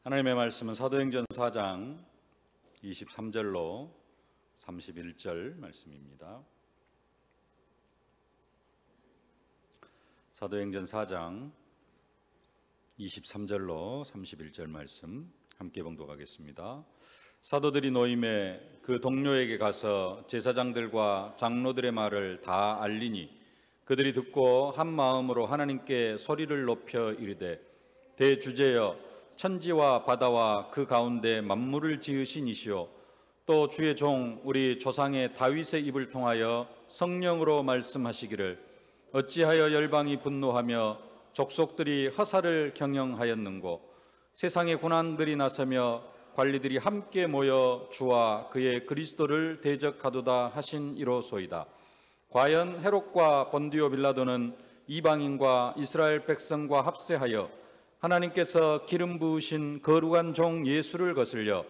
하나님의 말씀은 사도행전 4장 23절로 31절 말씀입니다. 사도행전 4장 23절로 31절 말씀 함께 봉독하겠습니다. 사도들이 노임에 그 동료에게 가서 제사장들과 장로들의 말을 다 알리니 그들이 듣고 한 마음으로 하나님께 소리를 높여 이르되 대주제여 천지와 바다와 그 가운데 만물을 지으신 이시오 또 주의 종 우리 조상의 다윗의 입을 통하여 성령으로 말씀하시기를 어찌하여 열방이 분노하며 족속들이 허사를 경영하였는고 세상의 고난들이 나서며 관리들이 함께 모여 주와 그의 그리스도를 대적하도다 하신 이로소이다. 과연 헤롯과 본디오 빌라도는 이방인과 이스라엘 백성과 합세하여 하나님께서 기름 부으신 거룩한 종 예수를 거슬려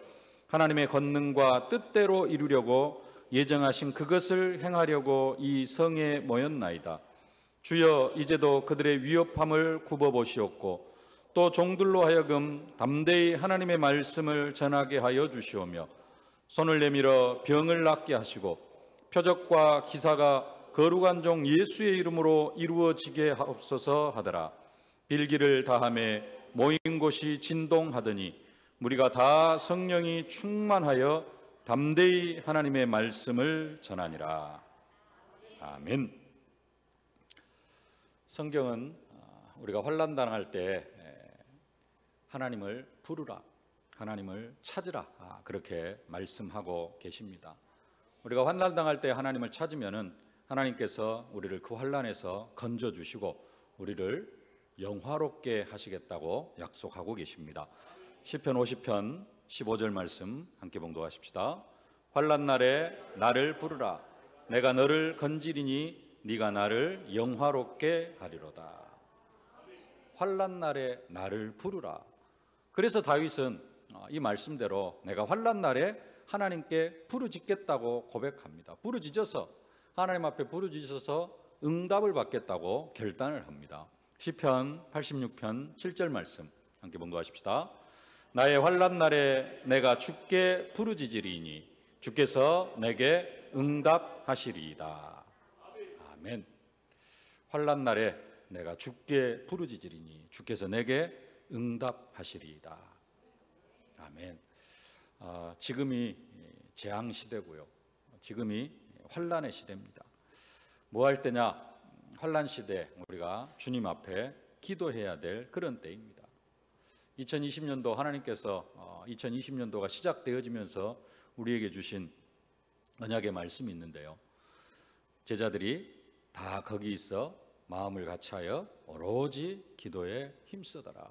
하나님의 권능과 뜻대로 이루려고 예정하신 그것을 행하려고 이 성에 모였나이다. 주여 이제도 그들의 위협함을 굽어보시옵고 또 종들로 하여금 담대히 하나님의 말씀을 전하게 하여 주시오며 손을 내밀어 병을 낫게 하시고 표적과 기사가 거룩한 종 예수의 이름으로 이루어지게 하옵소서 하더라. 빌기를 다하매 모인 곳이 진동하더니 무리가 다 성령이 충만하여 담대히 하나님의 말씀을 전하니라. 아멘. 성경은 우리가 환난 당할 때 하나님을 부르라, 하나님을 찾으라 그렇게 말씀하고 계십니다. 우리가 환난 당할 때 하나님을 찾으면은 하나님께서 우리를 그 환난에서 건져 주시고 우리를 영화롭게 하시겠다고 약속하고 계십니다. 시편 50편 15절 말씀 함께 봉독하십시다. 환난 날에 나를 부르라. 내가 너를 건지리니 네가 나를 영화롭게 하리로다. 환난 날에 나를 부르라. 그래서 다윗은 이 말씀대로 내가 환난 날에 하나님께 부르짖겠다고 고백합니다. 부르짖어서 하나님 앞에 부르짖어서 응답을 받겠다고 결단을 합니다. 시편 86편 7절 말씀 함께 봉독하십시다. 나의 환난 날에 내가 주께 부르짖으리니 주께서 내게 응답하시리이다. 아멘. 환난 날에 내가 주께 부르짖으리니 주께서 내게 응답하시리이다. 아멘. 지금이 재앙 시대고요. 지금이 환난의 시대입니다. 뭐 할 때냐? 환난 시대 우리가 주님 앞에 기도해야 될 그런 때입니다. 2020년도 하나님께서 2020년도가 시작되어지면서 우리에게 주신 언약의 말씀이 있는데요. 제자들이 다 거기 있어 마음을 같이하여 오로지 기도에 힘쓰더라.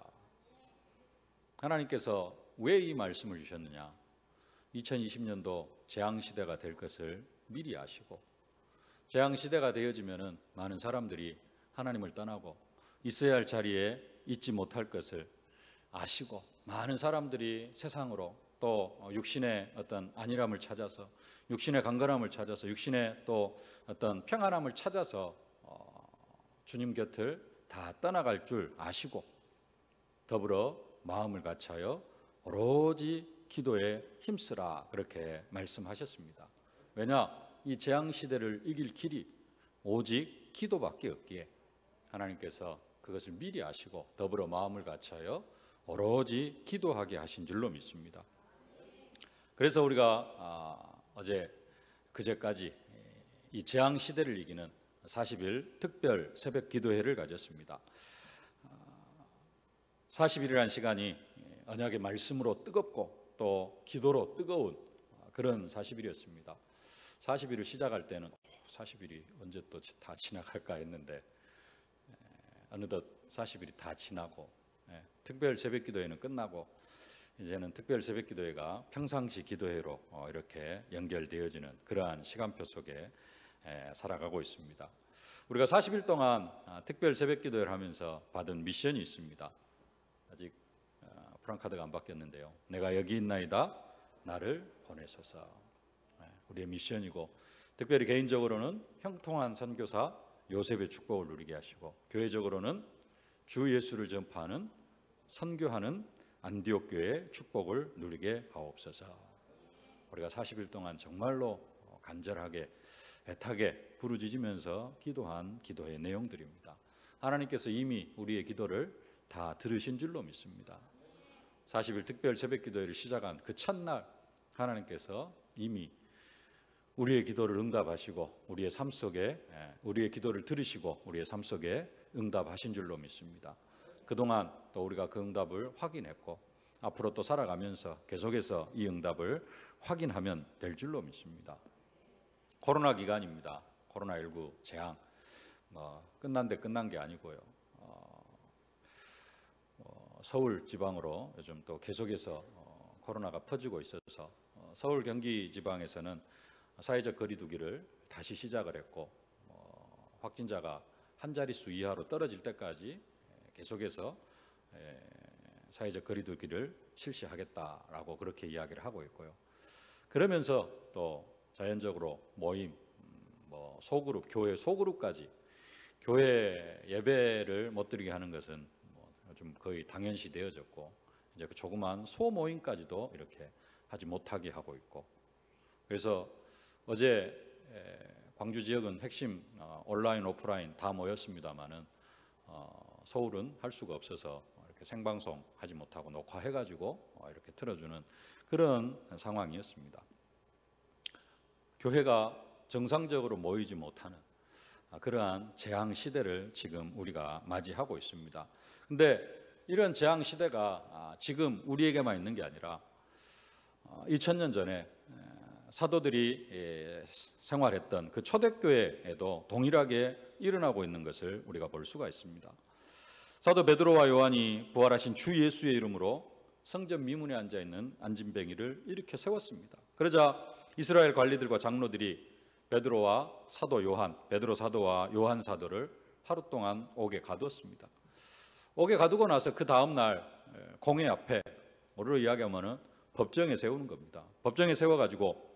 하나님께서 왜 이 말씀을 주셨느냐? 2020년도 재앙시대가 될 것을 미리 아시고 재앙시대가 되어지면은 많은 사람들이 하나님을 떠나고 있어야 할 자리에 있지 못할 것을 아시고 많은 사람들이 세상으로 또 육신의 어떤 안일함을 찾아서 육신의 강건함을 찾아서 육신의 또 어떤 평안함을 찾아서 주님 곁을 다 떠나갈 줄 아시고 더불어 마음을 같이하여 오로지 기도에 힘쓰라 그렇게 말씀하셨습니다. 왜냐? 이 재앙시대를 이길 길이 오직 기도밖에 없기에 하나님께서 그것을 미리 아시고 더불어 마음을 같이하여 오로지 기도하게 하신 줄로 믿습니다. 그래서 우리가 어제 그제까지 이 재앙시대를 이기는 40일 특별 새벽 기도회를 가졌습니다. 40일이라는 시간이 언약의 말씀으로 뜨겁고 또 기도로 뜨거운 그런 40일이었습니다. 40일을 시작할 때는 40일이 언제 또 다 지나갈까 했는데 어느덧 40일이 다 지나고 특별 새벽 기도회는 끝나고 이제는 특별 새벽 기도회가 평상시 기도회로 이렇게 연결되어지는 그러한 시간표 속에 살아가고 있습니다. 우리가 40일 동안 특별 새벽 기도회를 하면서 받은 미션이 있습니다. 아직 프랑카드가 안 바뀌었는데요. 내가 여기 있나이다 나를 보내소서. 우리의 미션이고 특별히 개인적으로는 형통한 선교사 요셉의 축복을 누리게 하시고 교회적으로는 주 예수를 전파하는 선교하는 안디옥 교회의 축복을 누리게 하옵소서. 우리가 40일 동안 정말로 간절하게 애타게 부르짖으면서 기도한 기도의 내용들입니다. 하나님께서 이미 우리의 기도를 다 들으신 줄로 믿습니다. 40일 특별 새벽 기도회를 시작한 그 첫날 하나님께서 이미 우리의 기도를 응답하시고 우리의 삶 속에 우리의 기도를 들으시고 우리의 삶 속에 응답하신 줄로 믿습니다. 그동안 또 우리가 그 응답을 확인했고 앞으로 또 살아가면서 계속해서 이 응답을 확인하면 될 줄로 믿습니다. 코로나 기간입니다. 코로나19 재앙 끝난 데 끝난 게 아니고요. 서울 지방으로 요즘 또 계속해서 코로나가 퍼지고 있어서 서울 경기 지방에서는 사회적 거리두기를 다시 시작을 했고 확진자가 한 자릿수 이하로 떨어질 때까지 계속해서 사회적 거리두기를 실시하겠다라고 그렇게 이야기를 하고 있고요. 그러면서 또 자연적으로 모임, 소그룹, 교회 소그룹까지 교회 예배를 못 드리게 하는 것은 좀 거의 당연시 되어졌고 이제 그 조그만 소모임까지도 이렇게 하지 못하게 하고 있고 그래서 어제 광주 지역은 핵심 온라인 오프라인 다 모였습니다만은 서울은 할 수가 없어서 이렇게 생방송 하지 못하고 녹화해가지고 이렇게 틀어주는 그런 상황이었습니다. 교회가 정상적으로 모이지 못하는 그러한 재앙 시대를 지금 우리가 맞이하고 있습니다. 근데 이런 재앙 시대가 지금 우리에게만 있는 게 아니라 2000년 전에 사도들이 생활했던 그 초대교회에도 동일하게 일어나고 있는 것을 우리가 볼 수가 있습니다. 사도 베드로와 요한이 부활하신 주 예수의 이름으로 성전 미문에 앉아 있는 안진뱅이를 일으켜 세웠습니다. 그러자 이스라엘 관리들과 장로들이 베드로와 사도 요한, 베드로 사도와 요한 사도를 하루 동안 옥에 가두었습니다. 옥에 가두고 나서 그 다음 날 공회 앞에 뭐를 이야기하면은 법정에 세우는 겁니다. 법정에 세워가지고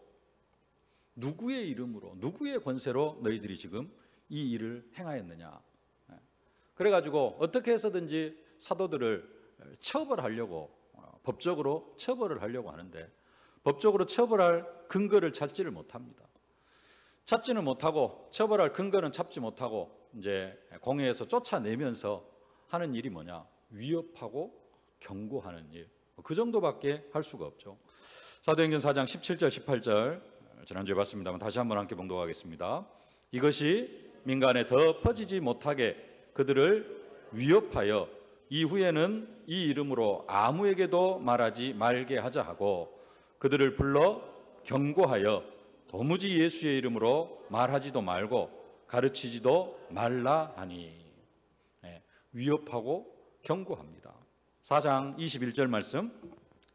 누구의 이름으로 누구의 권세로 너희들이 지금 이 일을 행하였느냐. 그래가지고 어떻게 해서든지 사도들을 처벌하려고 법적으로 처벌을 하려고 하는데 법적으로 처벌할 근거를 찾지를 못합니다. 찾지는 못하고 처벌할 근거는 찾지 못하고 이제 공회에서 쫓아내면서 하는 일이 뭐냐? 위협하고 경고하는 일. 그 정도밖에 할 수가 없죠. 사도행전 4장 17절 18절 지난주에 봤습니다만 다시 한번 함께 봉독하겠습니다. 이것이 민간에 더 퍼지지 못하게 그들을 위협하여 이후에는 이 이름으로 아무에게도 말하지 말게 하자 하고 그들을 불러 경고하여 도무지 예수의 이름으로 말하지도 말고 가르치지도 말라 하니. 위협하고 경고합니다. 4장 21절 말씀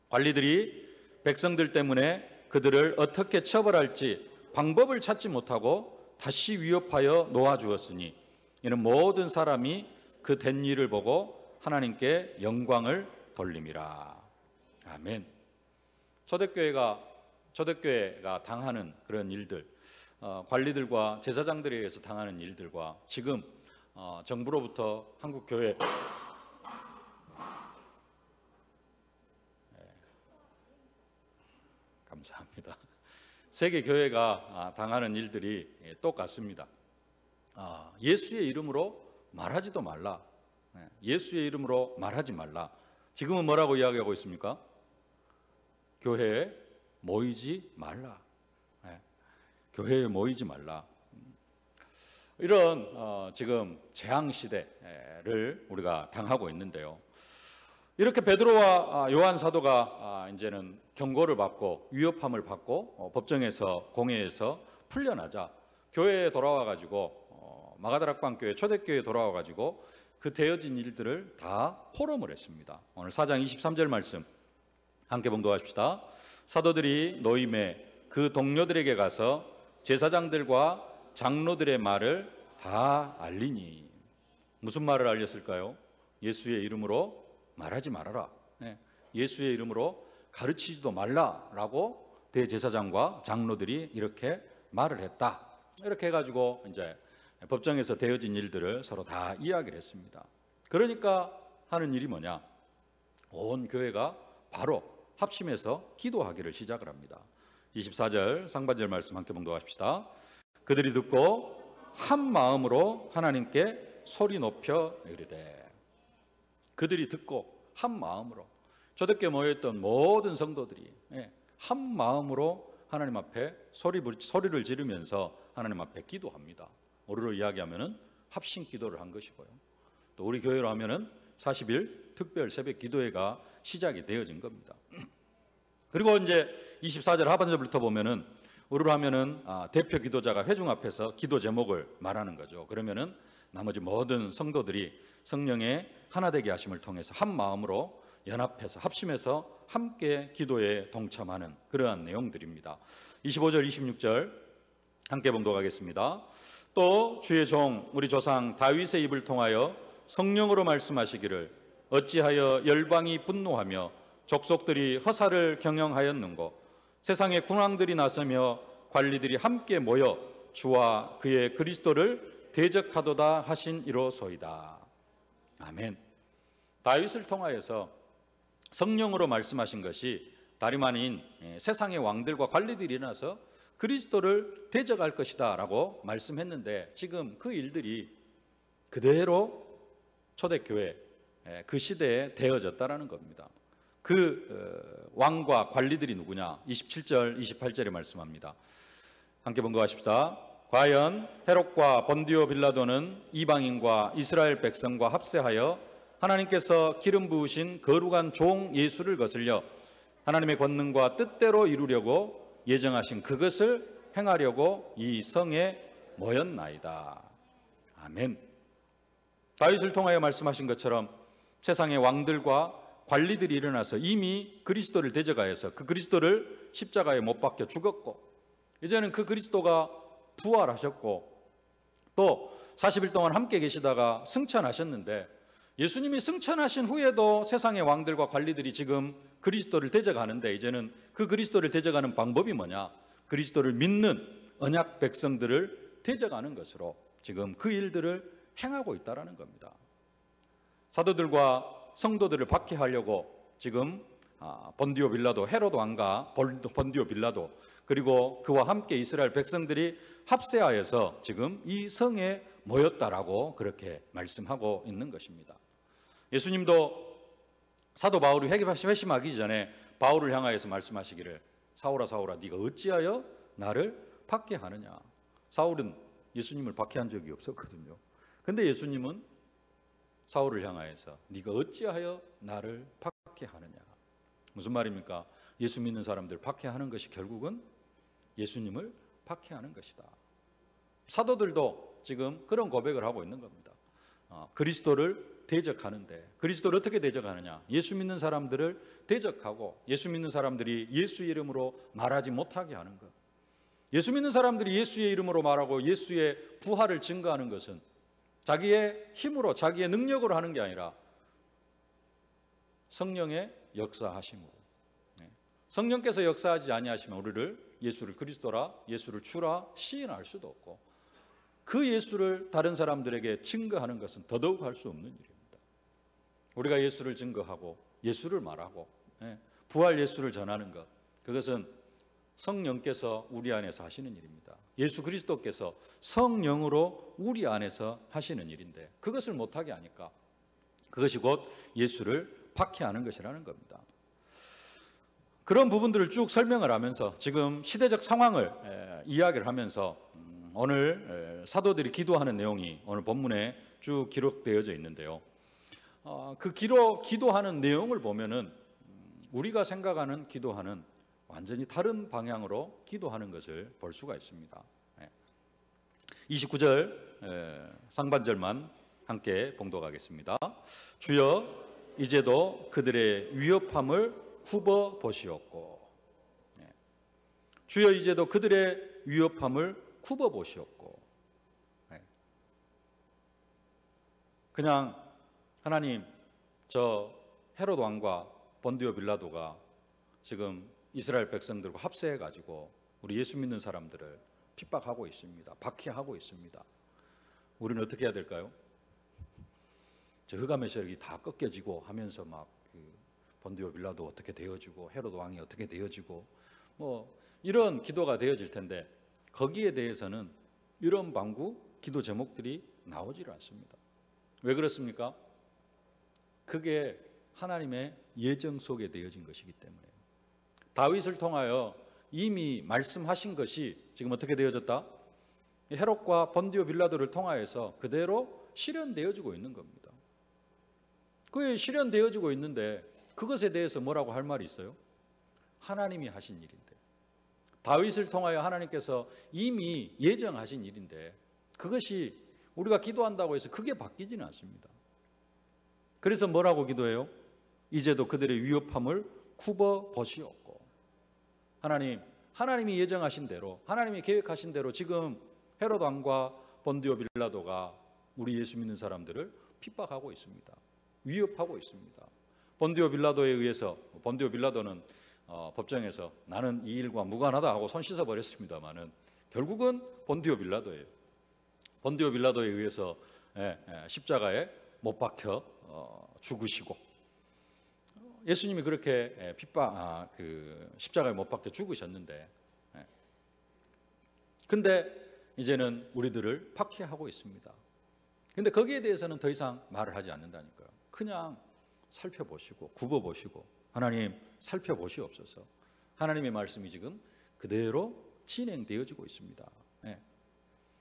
관리들이 백성들 때문에 그들을 어떻게 처벌할지 방법을 찾지 못하고 다시 위협하여 놓아주었으니 이는 모든 사람이 그 된 일을 보고 하나님께 영광을 돌림이라. 아멘. 초대교회가 당하는 그런 일들, 관리들과 제사장들에 의해서 당하는 일들과 지금 정부로부터 한국교회 감사합니다. 세계교회가 당하는 일들이 똑같습니다. 예수의 이름으로 말하지도 말라. 예수의 이름으로 말하지 말라. 지금은 뭐라고 이야기하고 있습니까? 교회에 모이지 말라. 교회에 모이지 말라. 이런 지금 재앙 시대를 우리가 당하고 있는데요. 이렇게 베드로와 요한 사도가 이제는 경고를 받고 위협함을 받고 법정에서 공회에서 풀려나자 교회에 돌아와 가지고 마가다락방 교회 초대교회에 돌아와 가지고 그 되어진 일들을 다 포럼을 했습니다. 오늘 4장 23절 말씀 함께 봉독합시다. 사도들이 노임에 그 동료들에게 가서 제사장들과 장로들의 말을 다 알리니. 무슨 말을 알렸을까요? 예수의 이름으로 말하지 말아라. 예수의 이름으로 가르치지도 말라라고 대제사장과 장로들이 이렇게 말을 했다. 이렇게 해가지고 이제 법정에서 되어진 일들을 서로 다 이야기를 했습니다. 그러니까 하는 일이 뭐냐? 온 교회가 바로 합심해서 기도하기를 시작을 합니다. 24절 상반절 말씀 함께 봉독하십시다. 그들이 듣고 한 마음으로 하나님께 소리 높여 이르되. 그들이 듣고 한 마음으로, 초대교회 모여있던 모든 성도들이 한 마음으로 하나님 앞에 소리를 지르면서 하나님 앞에 기도합니다. 우리로 이야기하면은 합심 기도를 한 것이고요. 또 우리 교회로 하면은 40일 특별 새벽 기도회가 시작이 되어진 겁니다. 그리고 이제 24절 하반절부터 보면은 우리로 하면은 대표 기도자가 회중 앞에서 기도 제목을 말하는 거죠. 그러면은 나머지 모든 성도들이 성령의 하나 되게 하심을 통해서 한 마음으로 연합해서 합심해서 함께 기도에 동참하는 그러한 내용들입니다. 25절 26절 함께 봉독하겠습니다. 또 주의 종 우리 조상 다윗의 입을 통하여 성령으로 말씀하시기를 어찌하여 열방이 분노하며 족속들이 허사를 경영하였는고 세상의 군왕들이 나서며 관리들이 함께 모여 주와 그의 그리스도를 대적하도다 하신 이로소이다. 아멘. 다윗을 통하여서 성령으로 말씀하신 것이 다름 아닌 세상의 왕들과 관리들이 일어나서 그리스도를 대적할 것이다 라고 말씀했는데, 지금 그 일들이 그대로 초대교회 그 시대에 되어졌다라는 겁니다. 그 왕과 관리들이 누구냐? 27절 28절에 말씀합니다. 함께 봉독하십시다. 과연 헤롯과 본디오 빌라도는 이방인과 이스라엘 백성과 합세하여 하나님께서 기름 부으신 거룩한 종 예수를 거슬려 하나님의 권능과 뜻대로 이루려고 예정하신 그것을 행하려고 이 성에 모였나이다. 아멘. 다윗을 통하여 말씀하신 것처럼 세상의 왕들과 관리들이 일어나서 이미 그리스도를 대적하여서 그 그리스도를 십자가에 못 박혀 죽었고, 이제는 그 그리스도가 부활하셨고 또 40일 동안 함께 계시다가 승천하셨는데, 예수님이 승천하신 후에도 세상의 왕들과 관리들이 지금 그리스도를 대적하는데, 이제는 그 그리스도를 대적하는 방법이 뭐냐? 그리스도를 믿는 언약 백성들을 대적하는 것으로 지금 그 일들을 행하고 있다는 겁니다. 사도들과 성도들을 박해하려고 지금 본디오 빌라도, 헤롯 왕과 본디오 빌라도, 그리고 그와 함께 이스라엘 백성들이 합세하여서 지금 이 성에 모였다라고 그렇게 말씀하고 있는 것입니다. 예수님도 사도 바울이 회심하기 전에 바울을 향하여서 말씀하시기를 사울아 사울아 네가 어찌하여 나를 박해하느냐. 사울은 예수님을 박해한 적이 없었거든요. 근데 예수님은 사울을 향하여서 네가 어찌하여 나를 박해하느냐. 무슨 말입니까? 예수 믿는 사람들 박해하는 것이 결국은 예수님을 박해하는 것이다. 사도들도 지금 그런 고백을 하고 있는 겁니다. 그리스도를 대적하는데, 그리스도를 어떻게 대적하느냐? 예수 믿는 사람들을 대적하고 예수 믿는 사람들이 예수 이름으로 말하지 못하게 하는 것. 예수 믿는 사람들이 예수의 이름으로 말하고 예수의 부활을 증거하는 것은 자기의 힘으로 자기의 능력으로 하는 게 아니라 성령의 역사하심으로. 성령께서 역사하지 아니하시면 우리를 예수를 그리스도라, 예수를 주라 시인할 수도 없고, 그 예수를 다른 사람들에게 증거하는 것은 더더욱 할 수 없는 일입니다. 우리가 예수를 증거하고 예수를 말하고 부활 예수를 전하는 것, 그것은 성령께서 우리 안에서 하시는 일입니다. 예수 그리스도께서 성령으로 우리 안에서 하시는 일인데, 그것을 못하게 하니까 그것이 곧 예수를 박해하는 것이라는 겁니다. 그런 부분들을 쭉 설명을 하면서 지금 시대적 상황을 이야기를 하면서 오늘 사도들이 기도하는 내용이 오늘 본문에 쭉 기록되어져 있는데요. 그 기도하는 내용을 보면은 우리가 생각하는 기도하는 완전히 다른 방향으로 기도하는 것을 볼 수가 있습니다. 29절 상반절만 함께 봉독하겠습니다. 주여 이제도 그들의 위협함을 굽어 보시옵고. 주여 이제도 그들의 위협함을 굽어 보시옵고. 그냥 하나님, 저 헤롯 왕과 본디오 빌라도가 지금 이스라엘 백성들과 합세해가지고 우리 예수 믿는 사람들을 핍박하고 있습니다. 박해하고 있습니다. 우리는 어떻게 해야 될까요? 저 흑암의 세력이 다 꺾여지고 하면서 막 본디오 빌라도 어떻게 되어지고 헤로드 왕이 어떻게 되어지고 뭐 이런 기도가 되어질 텐데 거기에 대해서는 이런 방구 기도 제목들이 나오질 않습니다. 왜 그렇습니까? 그게 하나님의 예정 속에 되어진 것이기 때문에요. 다윗을 통하여 이미 말씀하신 것이 지금 어떻게 되어졌다? 헤롯과 본디오 빌라도를 통하여서 그대로 실현되어지고 있는 겁니다. 그게 실현되어지고 있는데 그것에 대해서 뭐라고 할 말이 있어요? 하나님이 하신 일인데, 다윗을 통하여 하나님께서 이미 예정하신 일인데 그것이 우리가 기도한다고 해서 그게 바뀌지는 않습니다. 그래서 뭐라고 기도해요? 이제도 그들의 위협함을 굽어 보시옵고, 하나님이 예정하신 대로, 하나님이 계획하신 대로 지금 헤롯 왕과 본디오 빌라도가 우리 예수 믿는 사람들을 핍박하고 있습니다. 위협하고 있습니다. 본디오 빌라도에 의해서, 본디오 빌라도는 법정에서 나는 이 일과 무관하다 하고 손 씻어 버렸습니다만은 결국은 본디오 빌라도예요. 본디오 빌라도에 의해서 십자가에 못 박혀 죽으시고, 예수님이 그렇게 십자가에 못 박혀 죽으셨는데, 근데 이제는 우리들을 박해하고 있습니다. 근데 거기에 대해서는 더 이상 말을 하지 않는다니까요. 그냥 살펴보시고 굽어보시고, 하나님 살펴보시옵소서. 하나님의 말씀이 지금 그대로 진행되어지고 있습니다.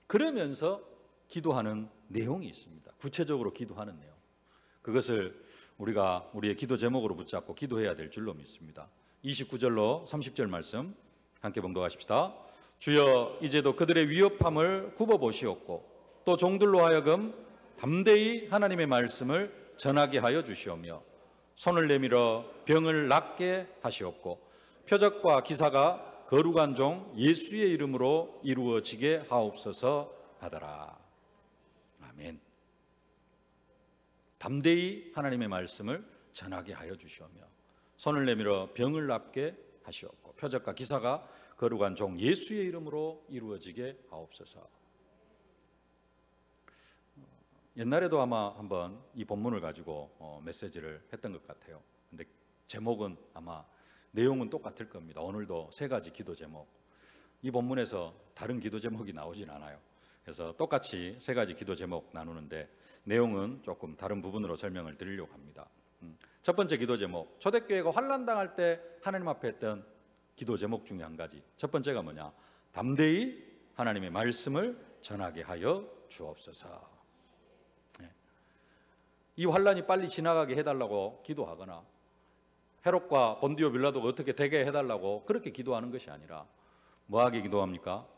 그러면서 기도하는 내용이 있습니다. 구체적으로 기도하는 내용. 그것을 우리가 우리의 기도 제목으로 붙잡고 기도해야 될 줄로 믿습니다. 29절로 30절 말씀 함께 봉독하십시다. 주여, 이제도 그들의 위협함을 굽어보시옵고 또 종들로 하여금 담대히 하나님의 말씀을 전하게 하여 주시오며 손을 내밀어 병을 낫게 하시옵고 표적과 기사가 거룩한 종 예수의 이름으로 이루어지게 하옵소서 하더라. 아멘. 담대히 하나님의 말씀을 전하게 하여 주시오며 손을 내밀어 병을 낫게 하시옵고 표적과 기사가 거룩한 종 예수의 이름으로 이루어지게 하옵소서. 옛날에도 아마 한번 이 본문을 가지고 메시지를 했던 것 같아요. 근데 제목은 아마 내용은 똑같을 겁니다. 오늘도 세 가지 기도 제목. 이 본문에서 다른 기도 제목이 나오진 않아요. 그래서 똑같이 세 가지 기도 제목 나누는데 내용은 조금 다른 부분으로 설명을 드리려고 합니다. 첫 번째 기도 제목, 초대교회가 환난당할 때 하나님 앞에 했던 기도 제목 중에 한 가지. 첫 번째가 뭐냐? 담대히 하나님의 말씀을 전하게 하여 주옵소서. 이 환난이 빨리 지나가게 해달라고 기도하거나 헤롯과 본디오 빌라도가 어떻게 되게 해달라고 그렇게 기도하는 것이 아니라 뭐하게 기도합니까?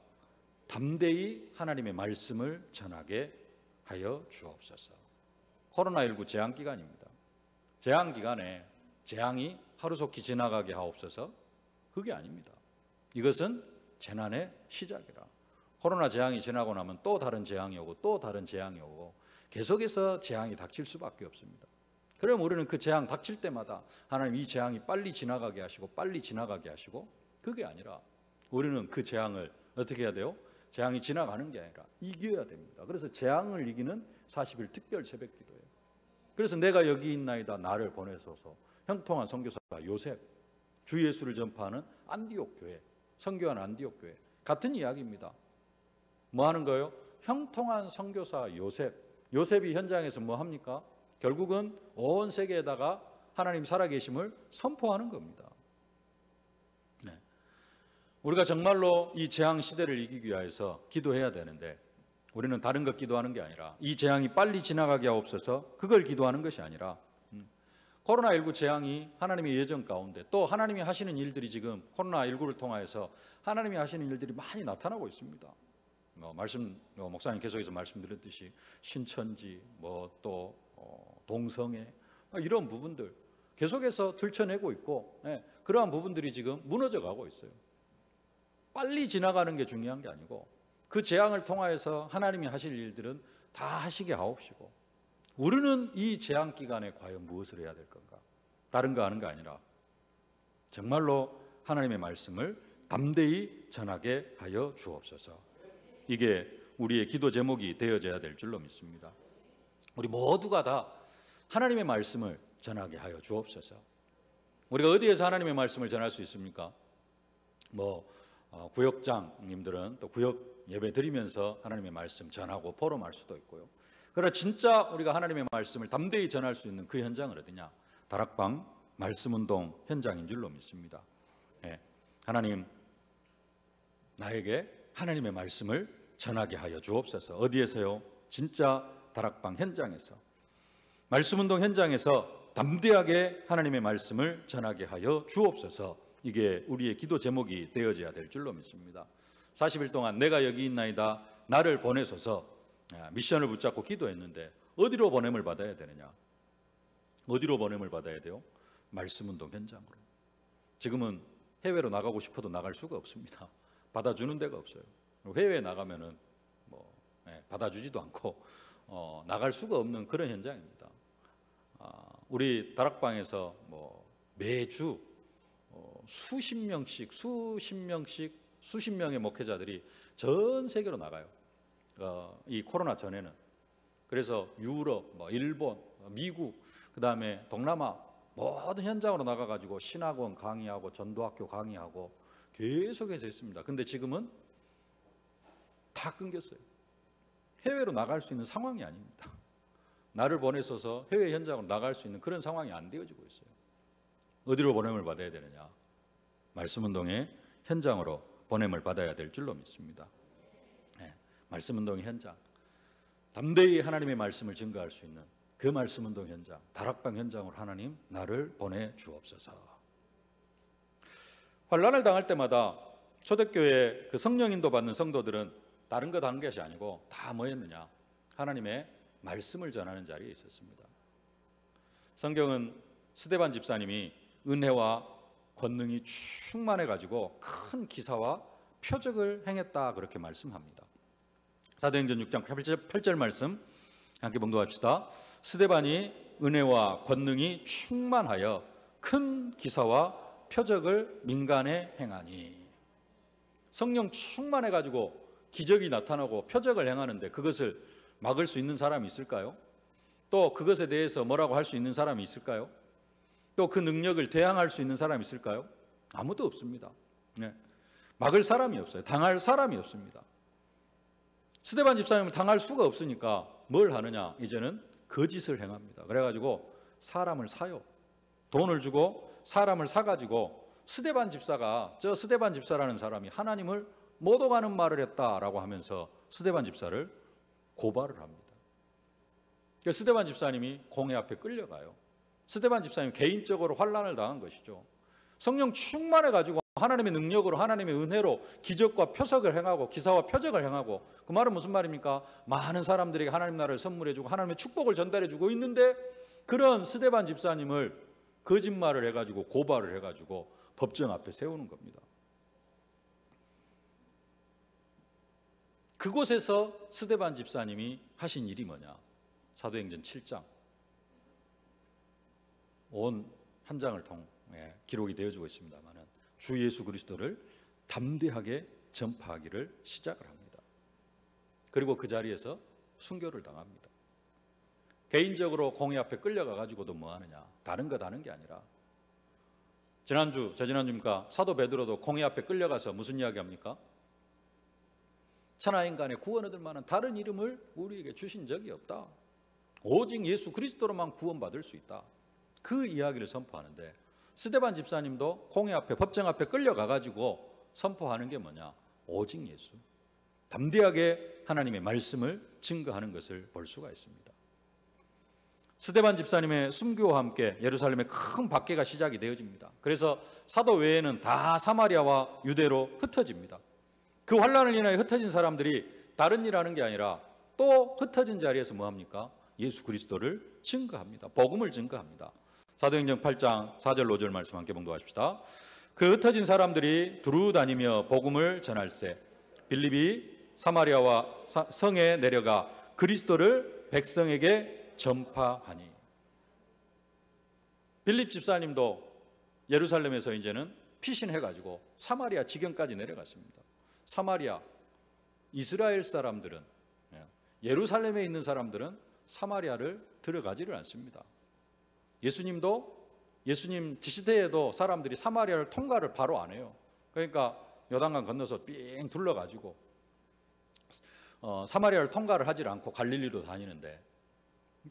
담대히 하나님의 말씀을 전하게 하여 주옵소서. 코로나19 재앙기간입니다. 재앙기간에 재앙이 하루속히 지나가게 하옵소서, 그게 아닙니다. 이것은 재난의 시작이라. 코로나 재앙이 지나고 나면 또 다른 재앙이 오고 또 다른 재앙이 오고 계속해서 재앙이 닥칠 수밖에 없습니다. 그럼 우리는 그 재앙 닥칠 때마다 하나님 이 재앙이 빨리 지나가게 하시고 빨리 지나가게 하시고, 그게 아니라 우리는 그 재앙을 어떻게 해야 돼요? 재앙이 지나가는 게 아니라 이겨야 됩니다. 그래서 재앙을 이기는 40일 특별 새벽 기도예요. 그래서 내가 여기 있나이다 나를 보내소서. 형통한 선교사 요셉, 주 예수를 전파하는 안디옥 교회, 선교하는 안디옥 교회, 같은 이야기입니다. 뭐 하는 거예요? 형통한 선교사 요셉이 현장에서 뭐 합니까? 결국은 온 세계에다가 하나님 살아계심을 선포하는 겁니다. 우리가 정말로 이 재앙 시대를 이기기 위해서 기도해야 되는데 우리는 다른 것 기도하는 게 아니라 이 재앙이 빨리 지나가게 하옵소서, 그걸 기도하는 것이 아니라 코로나19 재앙이 하나님의 예정 가운데 또 하나님이 하시는 일들이 지금 코로나19를 통해서 하나님이 하시는 일들이 많이 나타나고 있습니다. 목사님 계속해서 말씀드렸듯이 신천지, 또 동성애, 이런 부분들 계속해서 들춰내고 있고, 그러한 부분들이 지금 무너져 가고 있어요. 빨리 지나가는 게 중요한 게 아니고 그 재앙을 통하여서 하나님이 하실 일들은 다 하시게 하옵시고, 우리는 이 재앙 기간에 과연 무엇을 해야 될 건가? 다른 거 하는 거 아니라 정말로 하나님의 말씀을 담대히 전하게 하여 주옵소서. 이게 우리의 기도 제목이 되어져야 될 줄로 믿습니다. 우리 모두가 다 하나님의 말씀을 전하게 하여 주옵소서. 우리가 어디에서 하나님의 말씀을 전할 수 있습니까? 구역장님들은 또 구역 예배 드리면서 하나님의 말씀 전하고 포럼할 수도 있고요. 그러나 진짜 우리가 하나님의 말씀을 담대히 전할 수 있는 그 현장은 어디냐? 다락방 말씀운동 현장인 줄로 믿습니다. 하나님, 나에게 하나님의 말씀을 전하게 하여 주옵소서. 어디에서요? 진짜 다락방 현장에서, 말씀운동 현장에서 담대하게 하나님의 말씀을 전하게 하여 주옵소서. 이게 우리의 기도 제목이 되어져야 될 줄로 믿습니다. 40일 동안 내가 여기 있나이다, 나를 보내소서 미션을 붙잡고 기도했는데 어디로 보냄을 받아야 되느냐? 어디로 보냄을 받아야 돼요? 말씀운동 현장으로. 지금은 해외로 나가고 싶어도 나갈 수가 없습니다. 받아주는 데가 없어요. 해외에 나가면은 받아주지도 않고 나갈 수가 없는 그런 현장입니다. 우리 다락방에서 매주 수십 명의 목회자들이 전 세계로 나가요. 이 코로나 전에는. 그래서 유럽, 일본, 미국, 그 다음에 동남아 모든 현장으로 나가가지고 신학원 강의하고 전도학교 강의하고 계속해서 했습니다. 근데 지금은 다 끊겼어요. 해외로 나갈 수 있는 상황이 아닙니다. 나를 보내셔서 해외 현장으로 나갈 수 있는 그런 상황이 안 되어지고 있어요. 어디로 보냄을 받아야 되느냐? 말씀운동의 현장으로 보냄을 받아야 될 줄로 믿습니다. 말씀운동의 현장, 담대히 하나님의 말씀을 증거할 수 있는 그 말씀운동 현장, 다락방 현장으로 하나님 나를 보내주옵소서. 환난을 당할 때마다 초대교회 그 성령 인도 받는 성도들은 다른 거 한 것이 아니고 다 뭐였느냐? 하나님의 말씀을 전하는 자리에 있었습니다. 성경은 스데반 집사님이 은혜와 권능이 충만해 가지고 큰 기사와 표적을 행했다 그렇게 말씀합니다. 사도행전 6장 8절 말씀 함께 봉독합시다. 스데반이 은혜와 권능이 충만하여 큰 기사와 표적을 민간에 행하니. 성령 충만해 가지고 기적이 나타나고 표적을 행하는데 그것을 막을 수 있는 사람이 있을까요? 또 그것에 대해서 뭐라고 할 수 있는 사람이 있을까요? 또 그 능력을 대항할 수 있는 사람이 있을까요? 아무도 없습니다. 막을 사람이 없어요. 당할 사람이 없습니다. 스데반 집사님은 당할 수가 없으니까 뭘 하느냐? 이제는 거짓을 행합니다. 그래가지고 사람을 사요. 돈을 주고 사람을 사가지고 스데반 집사가, 저 스데반 집사라는 사람이 하나님을 못 오가는 말을 했다라고 하면서 스데반 집사를 고발을 합니다. 스데반 집사님이 공회 앞에 끌려가요. 스데반 집사님이 개인적으로 환난을 당한 것이죠. 성령 충만해가지고 하나님의 능력으로, 하나님의 은혜로 기적과 표적을 행하고 기사와 표적을 행하고, 그 말은 무슨 말입니까? 많은 사람들에게 하나님 나라를 선물해주고 하나님의 축복을 전달해주고 있는데 그런 스데반 집사님을 거짓말을 해가지고 고발을 해가지고 법정 앞에 세우는 겁니다. 그곳에서 스데반 집사님이 하신 일이 뭐냐? 사도행전 7장 온 한 장을 통해 기록이 되어지고 있습니다만 주 예수 그리스도를 담대하게 전파하기를 시작을 합니다. 그리고 그 자리에서 순교를 당합니다. 개인적으로 공회 앞에 끌려가 가지고도 뭐 하느냐? 다른 거 다른 게 아니라 저지난주입니까? 사도 베드로도 공회 앞에 끌려가서 무슨 이야기 합니까? 천하인간의 구원 얻을 만한 다른 이름을 우리에게 주신 적이 없다. 오직 예수 그리스도로만 구원받을 수 있다. 그 이야기를 선포하는데 스데반 집사님도 공회 앞에, 법정 앞에 끌려가 가지고 선포하는 게 뭐냐? 오직 예수. 담대하게 하나님의 말씀을 증거하는 것을 볼 수가 있습니다. 스데반 집사님의 순교와 함께 예루살렘에 큰 박해가 시작이 되어집니다. 그래서 사도 외에는 다 사마리아와 유대로 흩어집니다. 그 환난을 인하여 흩어진 사람들이 다른 일 하는 게 아니라 또 흩어진 자리에서 뭐합니까? 예수 그리스도를 증거합니다. 복음을 증거합니다. 사도행전 8장 4절 5절 말씀 함께 봉독하십시다. 그 흩어진 사람들이 두루 다니며 복음을 전할세 빌립이 사마리아와 성에 내려가 그리스도를 백성에게 전파하니. 빌립 집사님도 예루살렘에서 이제는 피신해가지고 사마리아 지경까지 내려갔습니다. 사마리아, 이스라엘 사람들은, 예루살렘에 있는 사람들은 사마리아를 들어가지를 않습니다. 예수님도 예수님 지시대에도 사람들이 사마리아를 통과를 바로 안 해요. 그러니까 요단강 건너서 삥 둘러가지고 사마리아를 통과를 하질 않고 갈릴리로 다니는데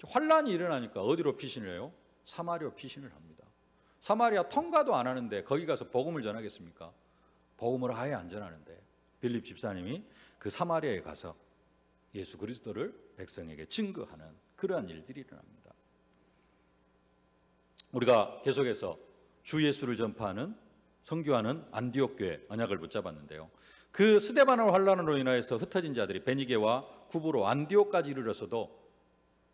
환란이 일어나니까 어디로 피신을 해요? 사마리아 피신을 합니다. 사마리아 통과도 안 하는데 거기 가서 복음을 전하겠습니까? 복음을 아예 안 전하는데 빌립 집사님이 그 사마리아에 가서 예수 그리스도를 백성에게 증거하는 그러한 일들이 일어납니다. 우리가 계속해서 주 예수를 전파하는 선교하는 안디옥 교회 언약을 붙잡았는데요. 그 스데반의 환란으로 인하여서 흩어진 자들이 베니게와 구브로 안디옥까지 이르러서도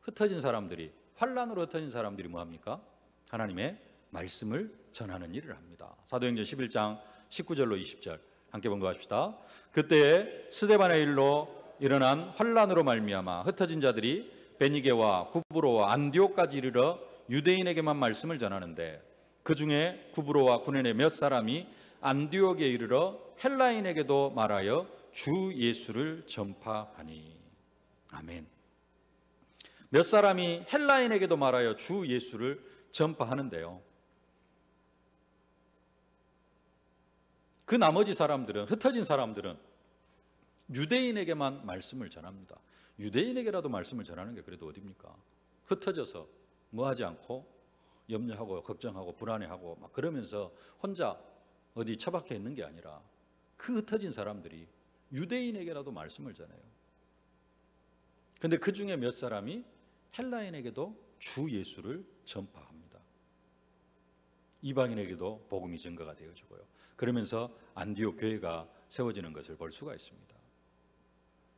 흩어진 사람들이 환란으로 흩어진 사람들이 뭐합니까? 하나님의 말씀을 전하는 일을 합니다. 사도행전 11장 19절로 20절 함께 봉독합시다. 그때에 스데반의 일로 일어난 환란으로 말미암아 흩어진 자들이 베니게와 구브로와 안디옥까지 이르러 유대인에게만 말씀을 전하는데 그 중에 구브로와 구레네 몇 사람이 안디옥에 이르러 헬라인에게도 말하여 주 예수를 전파하니. 아멘. 몇 사람이 헬라인에게도 말하여 주 예수를 전파하는데요. 그 나머지 사람들은, 흩어진 사람들은 유대인에게만 말씀을 전합니다. 유대인에게라도 말씀을 전하는 게 그래도 어딥니까? 흩어져서 뭐 하지 않고 염려하고 걱정하고 불안해하고 막 그러면서 혼자 어디 처박혀 있는 게 아니라 그 흩어진 사람들이 유대인에게라도 말씀을 전해요. 근데 그 중에 몇 사람이 헬라인에게도 주 예수를 전파합니다. 이방인에게도 복음이 증거가 되어지고요. 그러면서 안디옥 교회가 세워지는 것을 볼 수가 있습니다.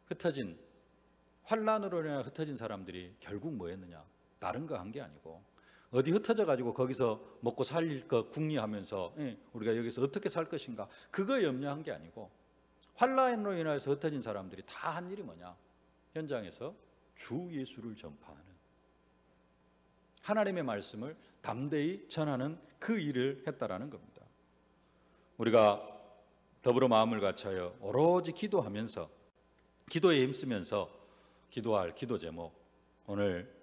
흩어진 환란으로 인해 흩어진 사람들이 결국 뭐였느냐? 다른 거 한 게 아니고 어디 흩어져 가지고 거기서 먹고 살릴 것 궁리하면서 우리가 여기서 어떻게 살 것인가 그거 염려한 게 아니고 환란으로 인해서 흩어진 사람들이 다 한 일이 뭐냐? 현장에서 주 예수를 전파하는 하나님의 말씀을 담대히 전하는 그 일을 했다라는 겁니다. 우리가 더불어 마음을 같여요 오로지 기도하면서 기도에 힘쓰면서 기도할 기도 제목 오늘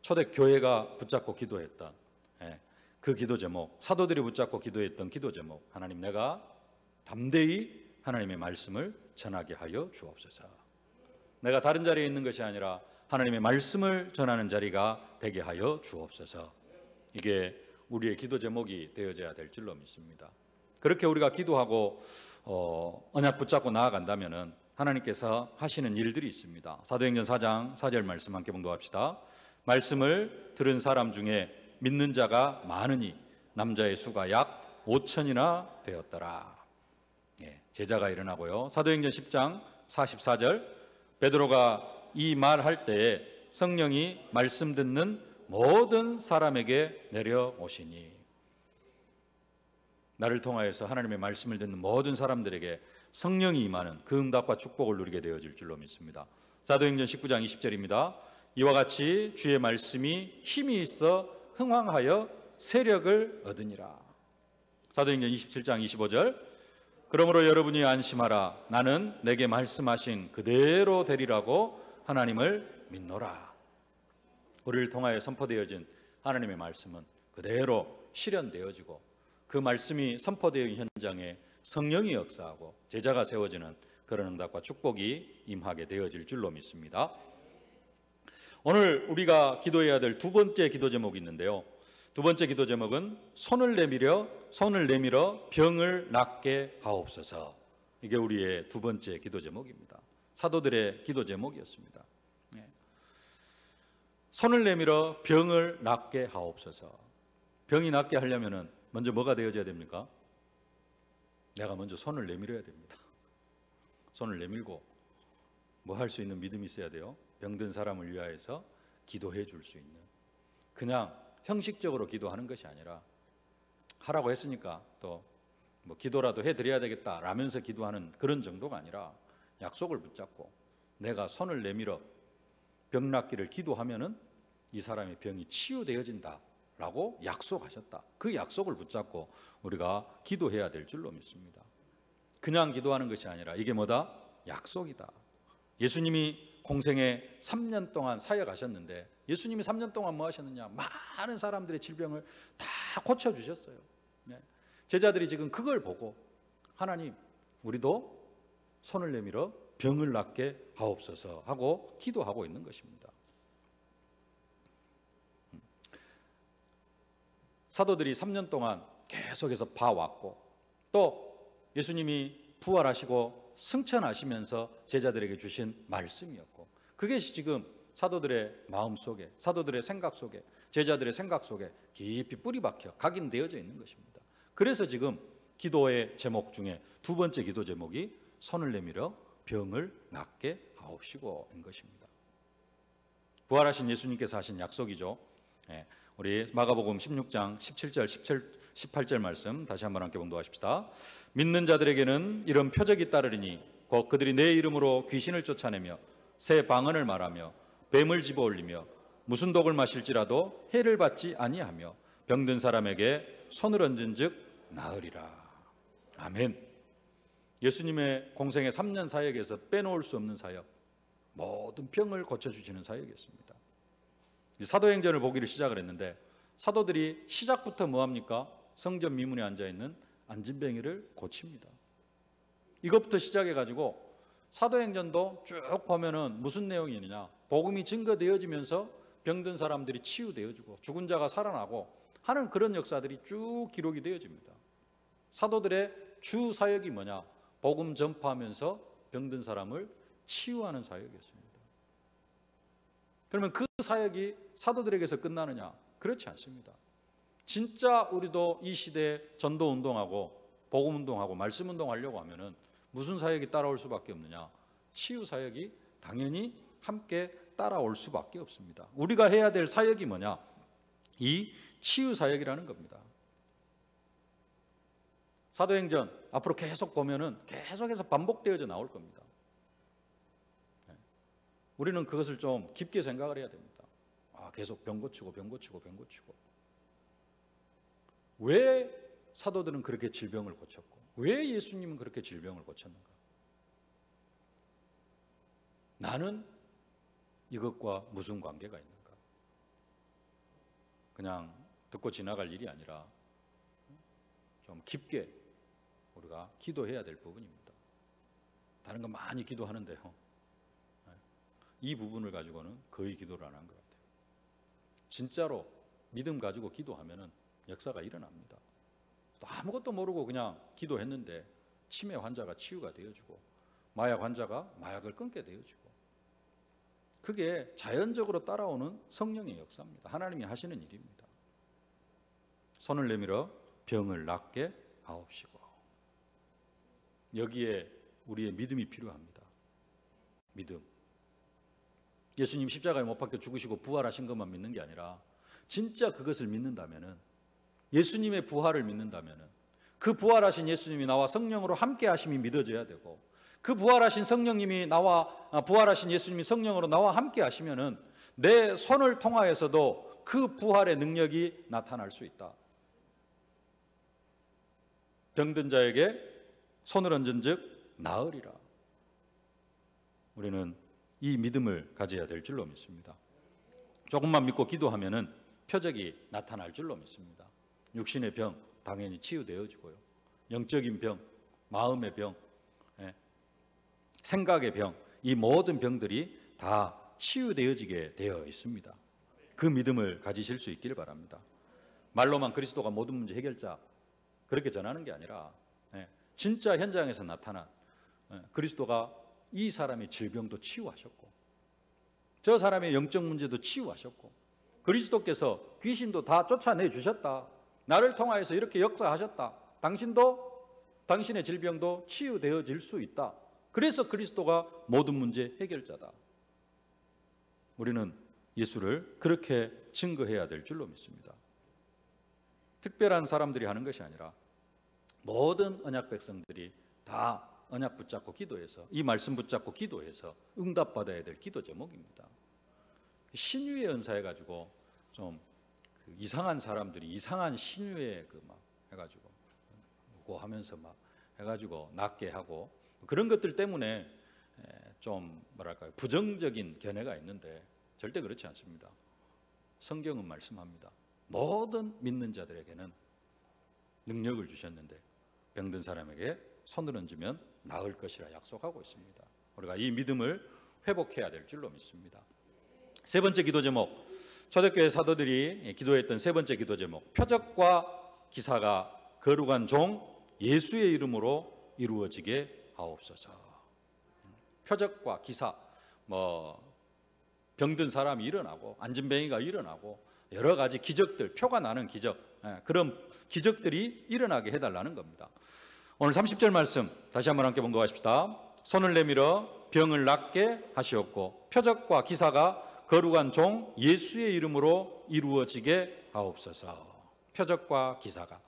초대교회가 붙잡고 기도했던 그 기도 제목 사도들이 붙잡고 기도했던 기도 제목 하나님 내가 담대히 하나님의 말씀을 전하게 하여 주옵소서. 내가 다른 자리에 있는 것이 아니라 하나님의 말씀을 전하는 자리가 되게 하여 주옵소서. 이게 우리의 기도 제목이 되어져야 될 줄로 믿습니다. 그렇게 우리가 기도하고 언약 붙잡고 나아간다면은 하나님께서 하시는 일들이 있습니다. 사도행전 4장 4절 말씀 함께 봉독합시다. 말씀을 들은 사람 중에 믿는 자가 많으니 남자의 수가 약 5천이나 되었더라. 제자가 일어나고요. 사도행전 10장 44절 베드로가 이 말할 때에 성령이 말씀 듣는 모든 사람에게 내려오시니. 나를 통하여서 하나님의 말씀을 듣는 모든 사람들에게 성령이 임하는 그 응답과 축복을 누리게 되어질 줄로 믿습니다. 사도행전 19장 20절입니다. 이와 같이 주의 말씀이 힘이 있어 흥왕하여 세력을 얻으니라. 사도행전 27장 25절 그러므로 여러분이 안심하라. 나는 내게 말씀하신 그대로 되리라고 하나님을 믿노라. 우리를 통하여 선포되어진 하나님의 말씀은 그대로 실현되어지고 그 말씀이 선포되어진 현장에 성령이 역사하고 제자가 세워지는 그런 응답과 축복이 임하게 되어질 줄로 믿습니다. 오늘 우리가 기도해야 될 두 번째 기도 제목이 있는데요. 두 번째 기도 제목은 손을 내밀어 병을 낫게 하옵소서. 이게 우리의 두 번째 기도 제목입니다. 사도들의 기도 제목이었습니다. 손을 내밀어 병을 낫게 하옵소서. 병이 낫게 하려면 먼저 뭐가 되어져야 됩니까? 내가 먼저 손을 내밀어야 됩니다. 손을 내밀고 뭐 할 수 있는 믿음이 있어야 돼요. 병든 사람을 위하여서 기도해 줄 수 있는, 그냥 형식적으로 기도하는 것이 아니라 하라고 했으니까 또 뭐 기도라도 해드려야 되겠다 라면서 기도하는 그런 정도가 아니라 약속을 붙잡고 내가 손을 내밀어 병 낫기를 기도하면은 이 사람의 병이 치유되어진다 라고 약속하셨다. 그 약속을 붙잡고 우리가 기도해야 될 줄로 믿습니다. 그냥 기도하는 것이 아니라 이게 뭐다? 약속이다. 예수님이 공생에 3년 동안 사역하셨는데 예수님이 3년 동안 뭐 하셨느냐? 많은 사람들의 질병을 다 고쳐주셨어요. 네. 제자들이 지금 그걸 보고 하나님, 우리도 손을 내밀어 병을 낫게 하옵소서 하고 기도하고 있는 것입니다. 사도들이 3년 동안 계속해서 봐왔고 또 예수님이 부활하시고 승천하시면서 제자들에게 주신 말씀이었고 그것이 지금 사도들의 마음 속에, 사도들의 생각 속에, 제자들의 생각 속에 깊이 뿌리 박혀 각인되어져 있는 것입니다. 그래서 지금 기도의 제목 중에 두 번째 기도 제목이 손을 내밀어 병을 낫게 하옵시고인 것입니다. 부활하신 예수님께서 하신 약속이죠. 우리 마가복음 16장 17절 18절 말씀 다시 한번 함께 봉독하십시다. 믿는 자들에게는 이런 표적이 따르리니 곧 그들이 내 이름으로 귀신을 쫓아내며 새 방언을 말하며 뱀을 집어올리며 무슨 독을 마실지라도 해를 받지 아니하며 병든 사람에게 손을 얹은즉 나으리라. 아멘. 예수님의 공생의 3년 사역에서 빼놓을 수 없는 사역, 모든 병을 고쳐주시는 사역이었습니다. 사도행전을 보기를 시작을 했는데 사도들이 시작부터 뭐합니까? 성전 미문에 앉아있는 안진뱅이를 고칩니다. 이것부터 시작해가지고 사도행전도 쭉 보면은 무슨 내용이냐? 복음이 증거되어지면서 병든 사람들이 치유되어지고 죽은 자가 살아나고 하는 그런 역사들이 쭉 기록이 되어집니다. 사도들의 주 사역이 뭐냐? 복음 전파하면서 병든 사람을 치유하는 사역이었습니다. 그러면 그 사역이 사도들에게서 끝나느냐? 그렇지 않습니다. 진짜 우리도 이 시대에 전도 운동하고 복음 운동하고 말씀 운동하려고 하면은 무슨 사역이 따라올 수밖에 없느냐? 치유 사역이 당연히 함께 따라올 수밖에 없습니다. 우리가 해야 될 사역이 뭐냐? 이 치유 사역이라는 겁니다. 사도행전 앞으로 계속 보면은 계속해서 반복되어져 나올 겁니다. 우리는 그것을 좀 깊게 생각을 해야 됩니다. 계속 병 고치고 병 고치고 병 고치고. 왜 사도들은 그렇게 질병을 고쳤고 왜 예수님은 그렇게 질병을 고쳤는가? 나는 이것과 무슨 관계가 있는가? 그냥 듣고 지나갈 일이 아니라 좀 깊게 우리가 기도해야 될 부분입니다. 다른 건 많이 기도하는데요. 이 부분을 가지고는 거의 기도를 안 한 것 같아요. 진짜로 믿음 가지고 기도하면은 역사가 일어납니다. 또 아무것도 모르고 그냥 기도했는데 치매 환자가 치유가 되어지고 마약 환자가 마약을 끊게 되어지고 그게 자연적으로 따라오는 성령의 역사입니다. 하나님이 하시는 일입니다. 손을 내밀어 병을 낫게 하옵시고 여기에 우리의 믿음이 필요합니다. 믿음. 예수님 십자가에 못 박혀 죽으시고 부활하신 것만 믿는 게 아니라 진짜 그것을 믿는다면은 예수님의 부활을 믿는다면은 그 부활하신 예수님이 나와 성령으로 함께 하심이 믿어져야 되고 그 부활하신 성령님이 부활하신 예수님이 성령으로 나와 함께 하시면은 내 손을 통하여서도 그 부활의 능력이 나타날 수 있다. 병든 자에게 손을 얹은즉 나으리라. 우리는 이 믿음을 가져야 될 줄로 믿습니다. 조금만 믿고 기도하면은 표적이 나타날 줄로 믿습니다. 육신의 병 당연히 치유되어지고요. 영적인 병, 마음의 병, 생각의 병, 이 모든 병들이 다 치유되어지게 되어 있습니다. 그 믿음을 가지실 수 있기를 바랍니다. 말로만 그리스도가 모든 문제 해결자 그렇게 전하는 게 아니라 진짜 현장에서 나타난 그리스도가 이 사람의 질병도 치유하셨고 저 사람의 영적 문제도 치유하셨고 그리스도께서 귀신도 다 쫓아내 주셨다. 나를 통하여서 이렇게 역사하셨다. 당신도 당신의 질병도 치유되어질 수 있다. 그래서 그리스도가 모든 문제 해결자다. 우리는 예수를 그렇게 증거해야 될 줄로 믿습니다. 특별한 사람들이 하는 것이 아니라 모든 언약 백성들이 다 언약 붙잡고 기도해서 이 말씀 붙잡고 기도해서 응답받아야 될 기도 제목입니다. 신유의 은사 해가지고 좀 이상한 사람들이 이상한 신유의 막 해가지고 뭐 하면서 막 해가지고 낫게 하고 그런 것들 때문에 좀 뭐랄까요 부정적인 견해가 있는데 절대 그렇지 않습니다. 성경은 말씀합니다. 모든 믿는 자들에게는 능력을 주셨는데 병든 사람에게 손을 얹으면 나을 것이라 약속하고 있습니다. 우리가 이 믿음을 회복해야 될 줄로 믿습니다. 세 번째 기도 제목, 초대교회 사도들이 기도했던 세 번째 기도 제목, 표적과 기사가 거룩한 종 예수의 이름으로 이루어지게 하옵소서. 표적과 기사, 병든 사람이 일어나고 안진뱅이가 일어나고 여러 가지 기적들, 표가 나는 기적, 그런 기적들이 일어나게 해달라는 겁니다. 오늘 30절 말씀 다시 한번 함께 봉독하십시다. 손을 내밀어 병을 낫게 하시옵고 표적과 기사가 거룩한 종 예수의 이름으로 이루어지게 하옵소서. 표적과 기사가.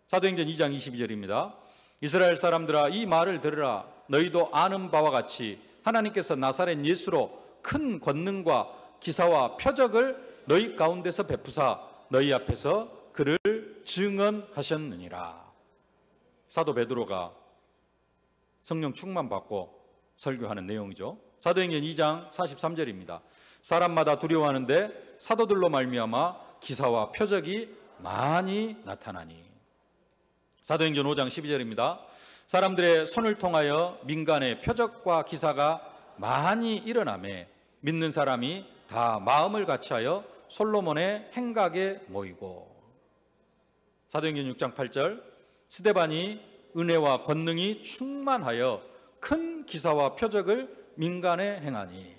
사도행전 2장 22절입니다. 이스라엘 사람들아 이 말을 들으라. 너희도 아는 바와 같이 하나님께서 나사렛 예수로 큰 권능과 기사와 표적을 너희 가운데서 베푸사 너희 앞에서 그를 증언하셨느니라. 사도 베드로가 성령 충만 받고 설교하는 내용이죠. 사도행전 2장 43절입니다. 사람마다 두려워하는데 사도들로 말미암아 기사와 표적이 많이 나타나니. 사도행전 5장 12절입니다. 사람들의 손을 통하여 민간의 표적과 기사가 많이 일어나매 믿는 사람이 다 마음을 같이하여 솔로몬의 행각에 모이고. 사도행전 6장 8절 스데반이 은혜와 권능이 충만하여 큰 기사와 표적을 민간에 행하니.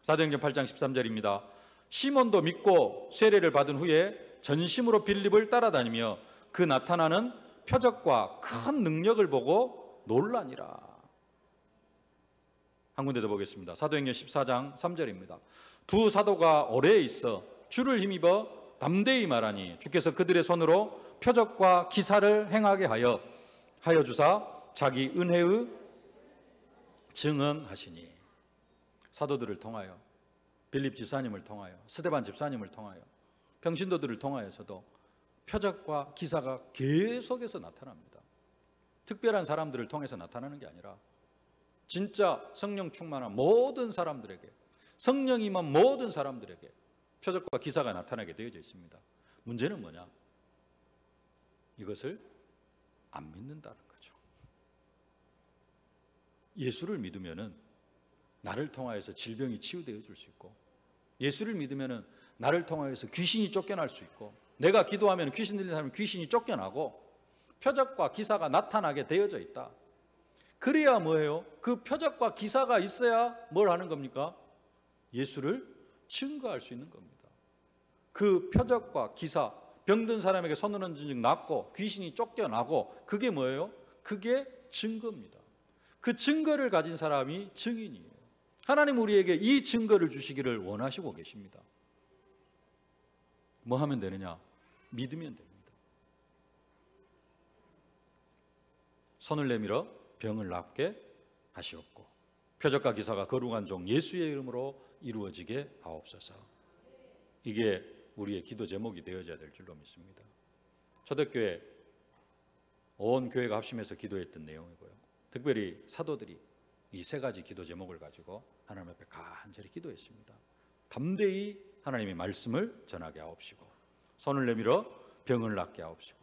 사도행전 8장 13절입니다. 시몬도 믿고 세례를 받은 후에 전심으로 빌립을 따라다니며 그 나타나는 표적과 큰 능력을 보고 놀라니라. 한 군데 더 보겠습니다. 사도행전 14장 3절입니다. 두 사도가 오래에 있어 주를 힘입어 담대히 말하니 주께서 그들의 손으로 표적과 기사를 행하게 하여 주사 자기 은혜의 증언하시니. 사도들을 통하여, 빌립 집사님을 통하여, 스데반 집사님을 통하여, 평신도들을 통하여서도 표적과 기사가 계속해서 나타납니다. 특별한 사람들을 통해서 나타나는 게 아니라 진짜 성령 충만한 모든 사람들에게, 성령 임한 모든 사람들에게 표적과 기사가 나타나게 되어져 있습니다. 문제는 뭐냐? 이것을 안 믿는다는 거죠. 예수를 믿으면은 나를 통하여서 질병이 치유되어 줄 수 있고, 예수를 믿으면은 나를 통하여서 귀신이 쫓겨날 수 있고, 내가 기도하면 귀신 들리는 사람은 귀신이 쫓겨나고 표적과 기사가 나타나게 되어져 있다. 그래야 뭐예요? 그 표적과 기사가 있어야 뭘 하는 겁니까? 예수를 증거할 수 있는 겁니다. 그 표적과 기사, 병든 사람에게 손을 얹은 즉 낫고 귀신이 쫓겨나고, 그게 뭐예요? 그게 증거입니다. 그 증거를 가진 사람이 증인이에요. 하나님 우리에게 이 증거를 주시기를 원하시고 계십니다. 뭐 하면 되느냐? 믿으면 됩니다. 손을 내밀어 병을 낫게 하시옵고 표적과 기사가 거룩한 종 예수의 이름으로 이루어지게 하옵소서. 이게 우리의 기도 제목이 되어져야 될 줄로 믿습니다. 초대교회 온 교회가 합심해서 기도했던 내용이고요. 특별히 사도들이 이 세 가지 기도 제목을 가지고 하나님 앞에 간절히 기도했습니다. 담대히 하나님의 말씀을 전하게 하옵시고, 손을 내밀어 병을 낫게 하옵시고,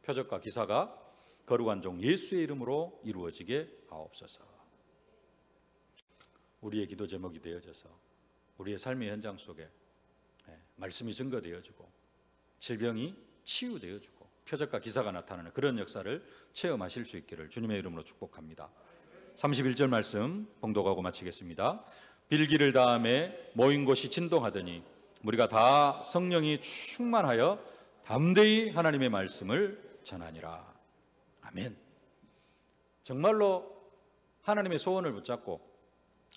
표적과 기사가 거룩한 종 예수의 이름으로 이루어지게 하옵소서. 우리의 기도 제목이 되어져서 우리의 삶의 현장 속에 말씀이 증거되어지고 질병이 치유되어지고 표적과 기사가 나타나는 그런 역사를 체험하실 수 있기를 주님의 이름으로 축복합니다. 31절 말씀 봉독하고 마치겠습니다. 빌기를 다음에 모인 곳이 진동하더니 우리가 다 성령이 충만하여 담대히 하나님의 말씀을 전하니라. 아멘. 정말로 하나님의 소원을 붙잡고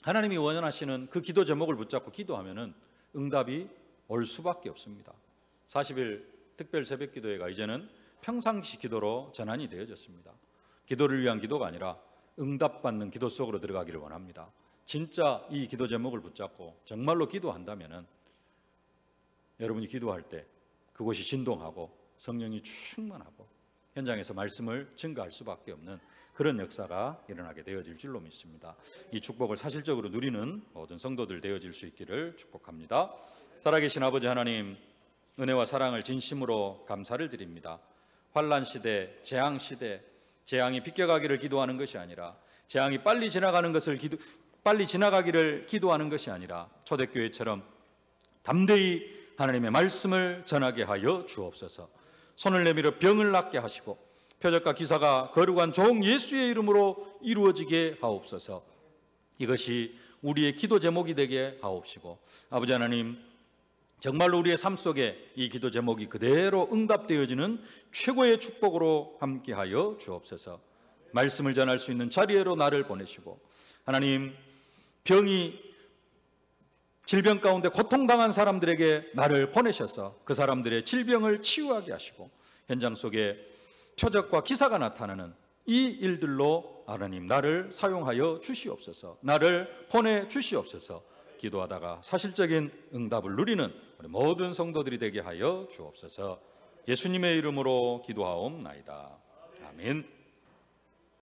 하나님이 원하시는 그 기도 제목을 붙잡고 기도하면은 응답이 올 수밖에 없습니다. 40일 특별 새벽 기도회가 이제는 평상시 기도로 전환이 되어졌습니다. 기도를 위한 기도가 아니라 응답받는 기도 속으로 들어가기를 원합니다. 진짜 이 기도 제목을 붙잡고 정말로 기도한다면은 여러분이 기도할 때 그곳이 진동하고 성령이 충만하고 현장에서 말씀을 증거할 수밖에 없는 그런 역사가 일어나게 되어질 줄로 믿습니다. 이 축복을 사실적으로 누리는 모든 성도들 되어질 수 있기를 축복합니다. 살아계신 아버지 하나님, 은혜와 사랑을 진심으로 감사를 드립니다. 환난 시대, 재앙 시대, 재앙이 비껴가기를 기도하는 것이 아니라, 재앙이 빨리 지나가기를 기도하는 것이 아니라, 초대교회처럼 담대히 하나님의 말씀을 전하게 하여 주옵소서. 손을 내밀어 병을 낫게 하시고 표적과 기사가 거룩한 종 예수의 이름으로 이루어지게 하옵소서. 이것이 우리의 기도 제목이 되게 하옵시고, 아버지 하나님, 정말로 우리의 삶 속에 이 기도 제목이 그대로 응답되어지는 최고의 축복으로 함께하여 주옵소서. 말씀을 전할 수 있는 자리로 나를 보내시고, 하나님, 질병 가운데 고통당한 사람들에게 나를 보내셔서 그 사람들의 질병을 치유하게 하시고, 현장 속에 표적과 기사가 나타나는 이 일들로 하나님 나를 사용하여 주시옵소서. 나를 보내주시옵소서. 기도하다가 사실적인 응답을 누리는 우리 모든 성도들이 되게 하여 주옵소서. 예수님의 이름으로 기도하옵나이다. 아멘.